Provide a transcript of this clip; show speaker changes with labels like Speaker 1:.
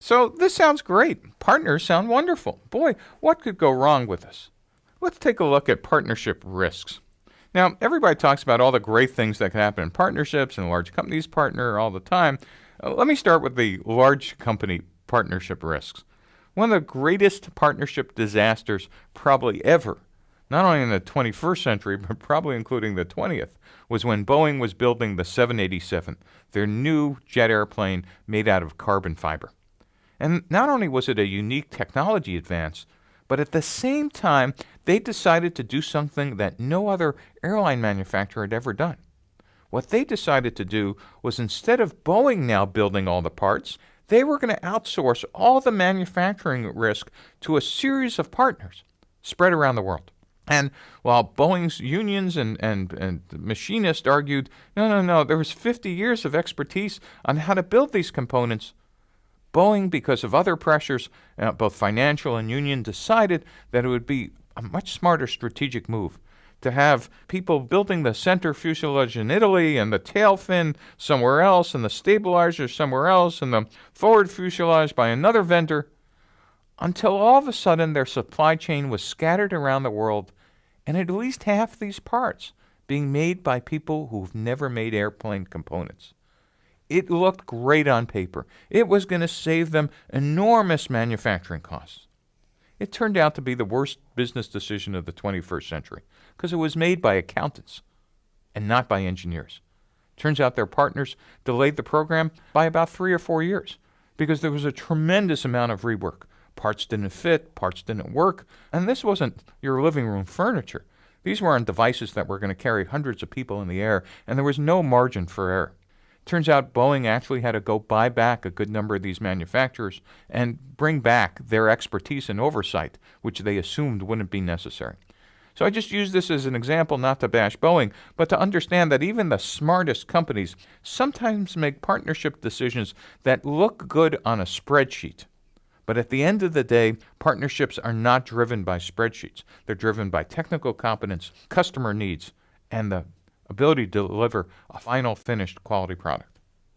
Speaker 1: So this sounds great. Partners sound wonderful. Boy, what could go wrong with this? Let's take a look at partnership risks. Now, everybody talks about all the great things that can happen in partnerships, and large companies partner all the time. Let me start with the large company partnership risks. One of the greatest partnership disasters probably ever, not only in the 21st century, but probably including the 20th, was when Boeing was building the 787, their new jet airplane made out of carbon fiber. And not only was it a unique technology advance, but at the same time, they decided to do something that no other airline manufacturer had ever done. What they decided to do was, instead of Boeing now building all the parts, they were going to outsource all the manufacturing risk to a series of partners spread around the world. And while Boeing's unions and machinists argued, no, there was 50 years of expertise on how to build these components, Boeing, because of other pressures, both financial and union, decided that it would be a much smarter strategic move to have people building the center fuselage in Italy and the tail fin somewhere else and the stabilizer somewhere else and the forward fuselage by another vendor, until all of a sudden their supply chain was scattered around the world, and at least half these parts being made by people who've never made airplane components. It looked great on paper. It was going to save them enormous manufacturing costs. It turned out to be the worst business decision of the 21st century because it was made by accountants and not by engineers. Turns out their partners delayed the program by about 3 or 4 years because there was a tremendous amount of rework. Parts didn't fit, parts didn't work, and this wasn't your living room furniture. These weren't devices that were going to carry hundreds of people in the air, and there was no margin for error. Turns out Boeing actually had to go buy back a good number of these manufacturers and bring back their expertise and oversight, which they assumed wouldn't be necessary. So I just use this as an example not to bash Boeing, but to understand that even the smartest companies sometimes make partnership decisions that look good on a spreadsheet. But at the end of the day, partnerships are not driven by spreadsheets. They're driven by technical competence, customer needs, and the ability to deliver a final finished quality product.